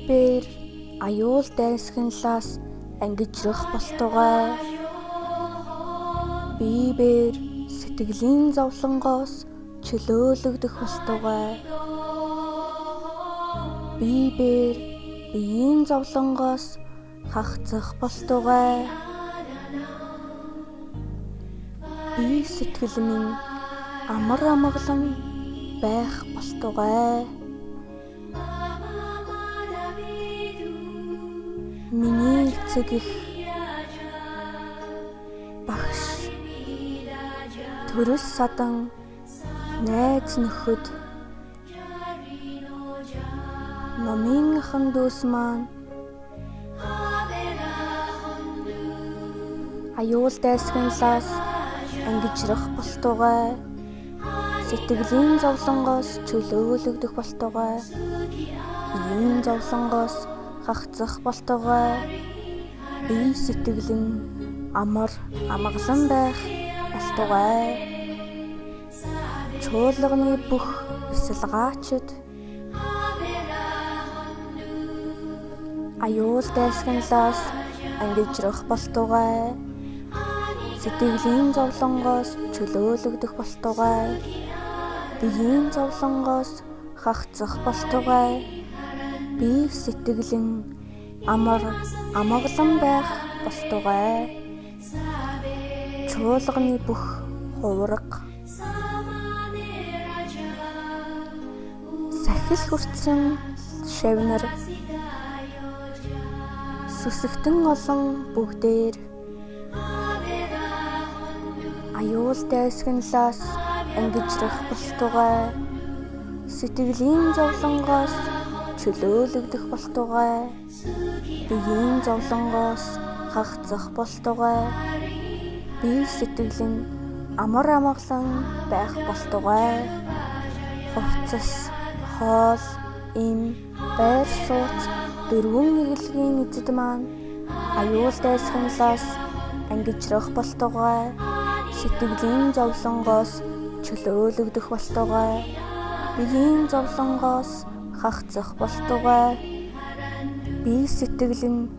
Бибээр аюул дайсагналаас ангижрах болтугай. Бибээр сэтгэлийн зовлонгоос чөлөөлөгдөх болтугай. Бибээр биеийн зовлонгоос хагацах болтугай. Бие сэтгэл минь амар амгалан байх болтугай. Миний эцэг их багш, төрөл садан, найз нөхөд, номын ахан дүүс маань аюул дайсагналаас ангижрах болтугай. Сэтгэлийн зовлонгоос чөлөөлөгдөх болтугай. Биеийн зовлонгоос хагацах болтугай. Бие сэтгэл нь амар амгалан байх болтугай. Чуулганы бүх бясалгаачид аюул дайсагналаас ангижрах болтугай. Сэтгэлийн зовлонгоос чөлөөлөгдөх болтугай. Биеийн зовлонгоос хагацах болтугай. Бие сэтгэл нь амар амгалан байх болтугай. Чуулганы бүх хувраг сахил хүртсэн шавнар сүсэгтэн олон бүгдээр аюул дайсагналаас ангижрах болтугай. Сэтгэлийн зовлонгоос чөлөөлөгдөх болтугай. Биеийн зовлонгоос хагацах болтугай. Бие сэтгэл нь амар амгалан байх болтугай. Хувцас, хоол, эм, байр сууц дөрвөн нэглэгийн эзэд маань аюул дайсагналаас ангижрах болтугай. Сэтгэлийн зовлонгоос чөлөөлөгдөх болтугай. Биеийн зовлонгоос хагацах болтугай. Бие сэтгэл нь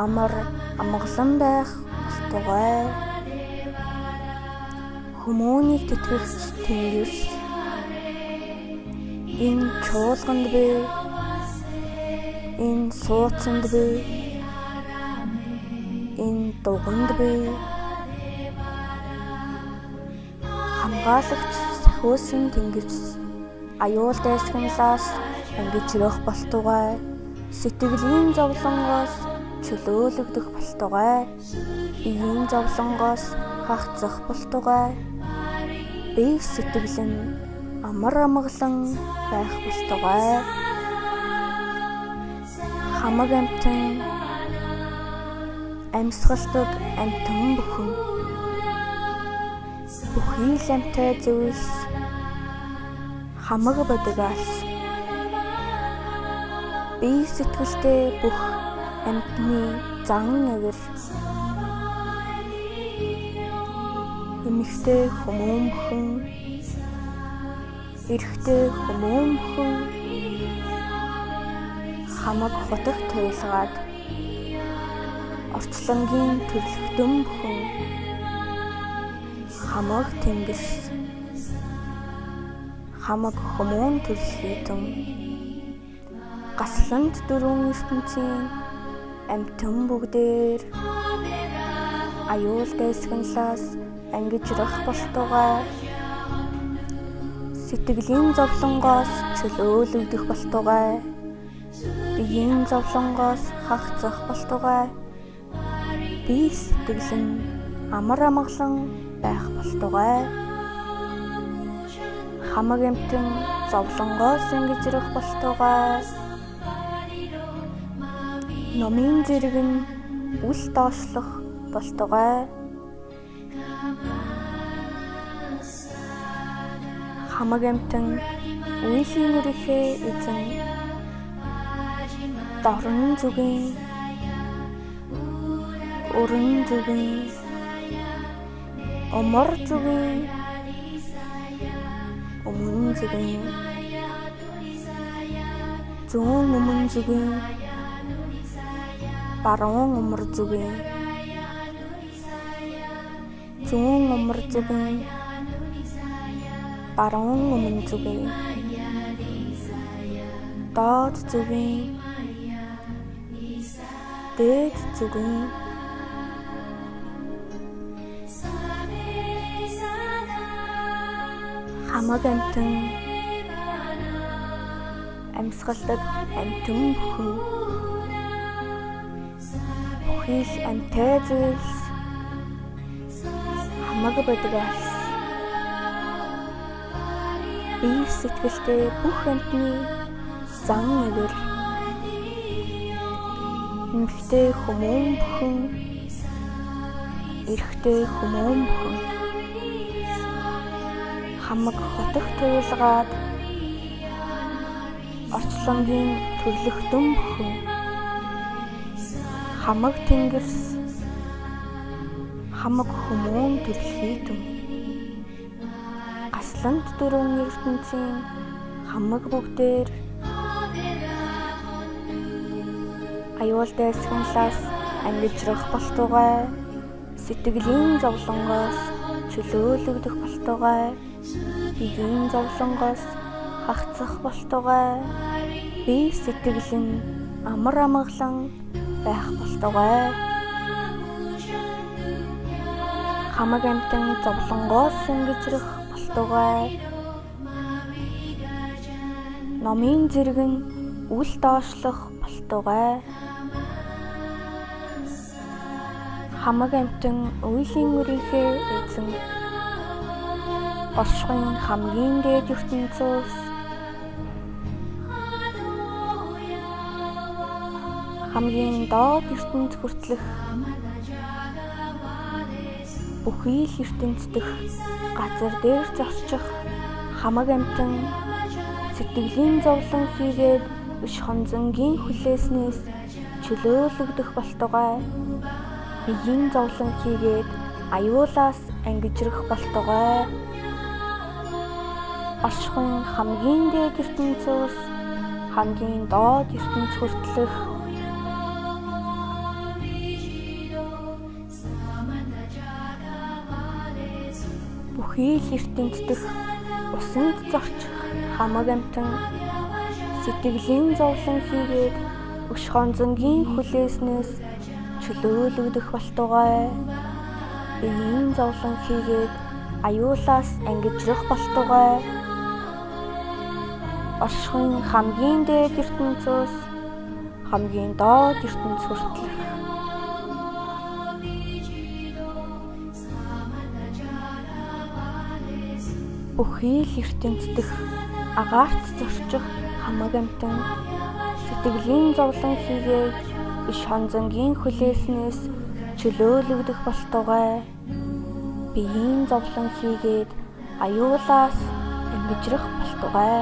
амар амгалан байх болтугай. Хүмүүнийг тэтгэгч Тэнгэрс энэ чуулганд бий, энэ сууцанд бий, энэ дуганд бий. Хамгаалагч сахиусан Тэнгэрс аюул дайсагналаас ангижрах болтугай. Сэтгэлийн зовлонгоос чөлөөлөгдөх болтугай. Биеийн зовлонгоос хагацах болтугай. Бие сэтгэл нь амар амгалан байх болтугай. Хамаг амьтан амьсгалдаг амьтан бүхэн бүхий л амьтай зүйлс хамаг бодгоос бие сэтгэлтэй бүх амьтны зан авир эмэгтэй хүмүүмхэн эрэгтэй хүмүүмхэн хамаг хотог туйлгаад орчлонгийн төрлөختөн бүхэн хамаг Тэнгэрс хамаг хүмүүн төрлөختөн гасланд дөрвөн ертөнцийн амьтан бүгдээр аюул дайсагналаас ангижрах болтугай. Сэтгэлийн зовлонгоос чөлөөлөгдөх болтугай. Биеийн зовлонгоос хагацах болтугай. Бие сэтгэл нь амар амгалан байх болтугай. Хамаг амьтан зовлонгоос ангижрах болтугай. Номын зэрэг нь үл доошлох болтугай. Хамаг амьтан үеийн нүрэхээ эзэн дорн зүгийн өрн зүгийн омор зүгийн өмнө зүгийн зүүн өмнө зүгийн баруун умар зүгийн зүүн умар зүгийн баруун өмнө зүгийн доод зүгийн дээд зүгийн хамаг амьтан амьсгалдаг амьтан бүхэн бүхий л амьтай зүйлс хамаг байдгаас бие сэтгэлтэй бүх амьтны зан эвэр эмэгтэй хүмүүн бүхэн эрэгтэй хүмүүн бүхэн хамаг хотох туйлгаад орчлонгийн төрлөختөн бүхэн хамаг тэнгэрс хамаг хүмүүн төрөлхийдэн гаслант дөрвөн ертөнцийн хамаг бүгдээр аюул дайсагналаас ангижрах болтугай сэтгэлийн зовлонгоос чөлөөлөгдөх болтугай биеийн зовлонгоос хагцах болтугай бие сэтгэл нь амар амгалан байх болтугай хамаг амьтан зовлонгоос ангижрах болтугай номын зэрэг нь үл доошлох болтугай хамаг амьтан үеийн өрийнхөө эзэн оршихуйн хамгийн дээд ертөнцөөс хамгийн доод ертөнц хүртэлх бүхий л ертөнц дэх газар дээр зорчих хамаг амьтан сэтгэлийн зовлон хийгээд биш хонзонгийн хүлээснээс чөлөөлөгдөх болтугай биеийн зовлон хийгээд аюулаас ангижрах болтугай оршихуйн хамгийн дээд ертөнцөөс хамгийн доод ертөнц хүртэлх бүхий л ертөнц дэх усанд зорчих хамаг амьтан сэтгэлийн зовлон хийгээд өш хонзонгийн хүлээснээс чөлөөлөгдөх болтугай биеийн зовлон хийгээд аюулаас ангижрах болтугай оршихуйн хамгийн дээд ертөнцөөс хамгийн доод ертөнц хүртэлх бүхий л ертөнц дэх агаарт зорчих хамаг амьтан сэтгэлийн зовлон хийгээд биш хонзонгийн хүлээснээс чөлөөлөгдөх болтугай биеийн зовлон хийгээд аюулаас ангижрах болтугай